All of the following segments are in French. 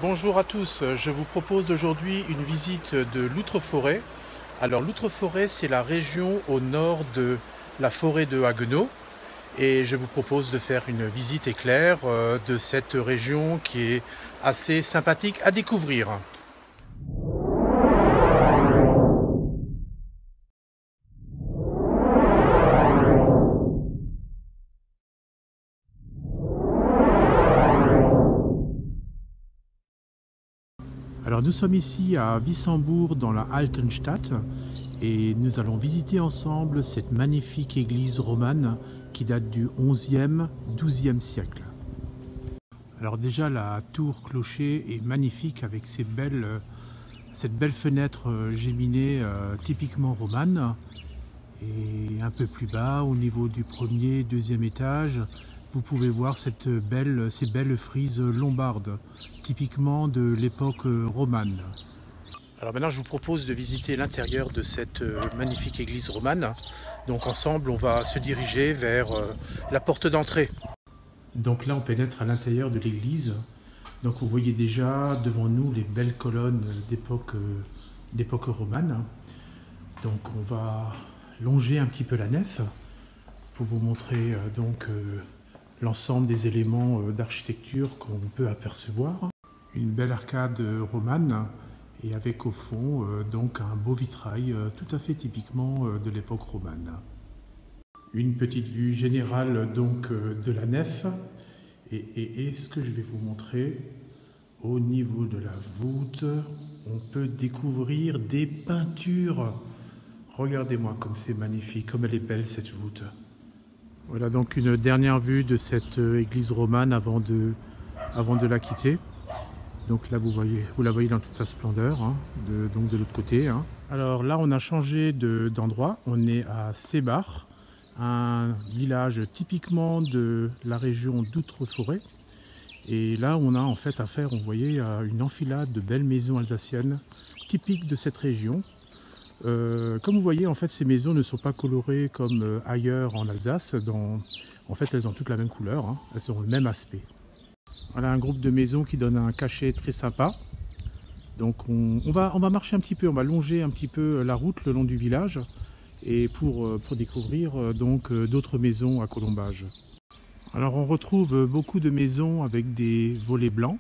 Bonjour à tous, je vous propose aujourd'hui une visite de l'Outreforêt. Alors l'Outreforêt, c'est la région au nord de la forêt de Haguenau et je vous propose de faire une visite éclair de cette région qui est assez sympathique à découvrir. Alors nous sommes ici à Wissembourg dans la Altenstadt et nous allons visiter ensemble cette magnifique église romane qui date du 11e, 12e siècle. Alors déjà la tour clocher est magnifique avec cette belle fenêtre géminée typiquement romane. Et un peu plus bas, au niveau du premier, deuxième étage, vous pouvez voir ces belles frises lombardes, typiquement de l'époque romane. Alors maintenant, je vous propose de visiter l'intérieur de cette magnifique église romane. Donc ensemble, on va se diriger vers la porte d'entrée. Donc là, on pénètre à l'intérieur de l'église. Donc vous voyez déjà devant nous les belles colonnes d'époque romane. Donc on va longer un petit peu la nef pour vous montrer l'ensemble des éléments d'architecture qu'on peut apercevoir. Une belle arcade romane et avec au fond un beau vitrail tout à fait typiquement de l'époque romane. Une petite vue générale de la nef et ce que je vais vous montrer au niveau de la voûte, on peut découvrir des peintures. Regardez-moi comme c'est magnifique, comme elle est belle cette voûte. Voilà donc une dernière vue de cette église romane avant de la quitter. Donc là vous la voyez dans toute sa splendeur, hein, de l'autre côté. Hein. Alors là on a changé d'endroit, on est à Seebach, un village typiquement de la région d'Outreforêt. Et là on a en fait affaire, vous voyez, à une enfilade de belles maisons alsaciennes typiques de cette région. Comme vous voyez, en fait, ces maisons ne sont pas colorées comme ailleurs en Alsace. En fait, elles ont toutes la même couleur, hein. Elles ont le même aspect. Voilà un groupe de maisons qui donne un cachet très sympa. Donc on va marcher un petit peu, on va longer un petit peu la route le long du village et pour découvrir d'autres maisons à colombage. Alors on retrouve beaucoup de maisons avec des volets blancs.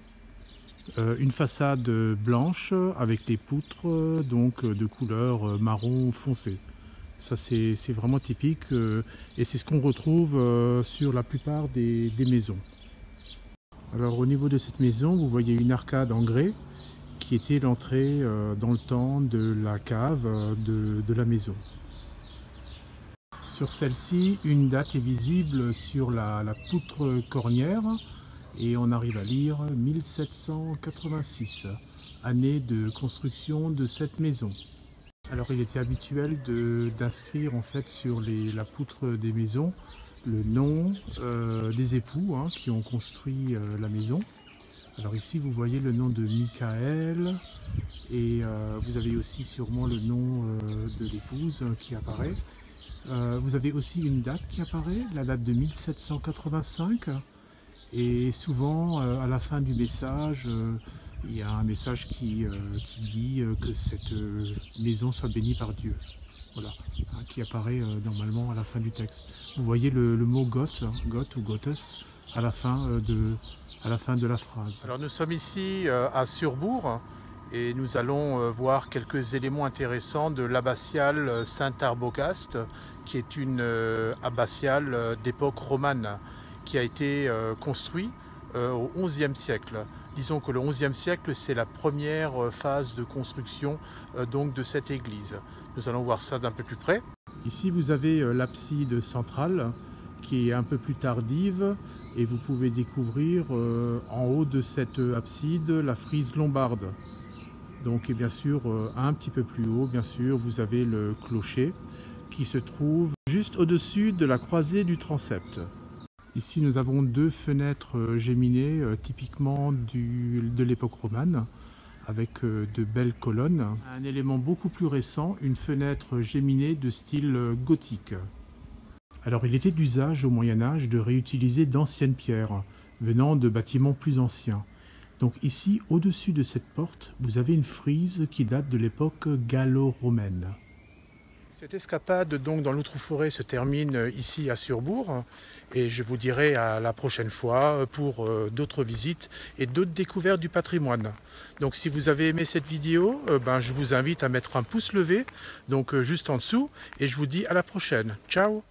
Une façade blanche avec les poutres de couleur marron foncé. Ça c'est vraiment typique et c'est ce qu'on retrouve sur la plupart des maisons. Alors au niveau de cette maison, vous voyez une arcade en grès qui était l'entrée dans le temps de la cave de la maison. Sur celle-ci, une date est visible sur la poutre cornière. Et on arrive à lire 1786, année de construction de cette maison. Alors il était habituel d'inscrire en fait sur la poutre des maisons le nom des époux qui ont construit la maison. Alors ici vous voyez le nom de Michael et vous avez aussi sûrement le nom de l'épouse qui apparaît. Vous avez aussi une date qui apparaît, la date de 1785. Et souvent, à la fin du message, il y a un message qui dit que cette maison soit bénie par Dieu. Voilà, qui apparaît normalement à la fin du texte. Vous voyez le mot Gott, Gott ou Gottes, à la fin de la phrase. Alors nous sommes ici à Surbourg et nous allons voir quelques éléments intéressants de l'abbatiale Saint-Arbogast, qui est une abbatiale d'époque romane, qui a été construit au XIe siècle. Disons que le XIe siècle, c'est la première phase de construction de cette église. Nous allons voir ça d'un peu plus près. Ici, vous avez l'abside centrale qui est un peu plus tardive et vous pouvez découvrir en haut de cette abside la frise lombarde. Donc, et bien sûr, un petit peu plus haut, bien sûr, vous avez le clocher qui se trouve juste au-dessus de la croisée du transept. Ici, nous avons deux fenêtres géminées typiquement de l'époque romane avec de belles colonnes. Un élément beaucoup plus récent, une fenêtre géminée de style gothique. Alors, il était d'usage au Moyen-Âge de réutiliser d'anciennes pierres venant de bâtiments plus anciens. Donc ici, au-dessus de cette porte, vous avez une frise qui date de l'époque gallo-romaine. Cette escapade donc dans l'Outre-Forêt se termine ici à Surbourg et je vous dirai à la prochaine fois pour d'autres visites et d'autres découvertes du patrimoine. Donc si vous avez aimé cette vidéo, je vous invite à mettre un pouce levé donc juste en dessous et je vous dis à la prochaine. Ciao!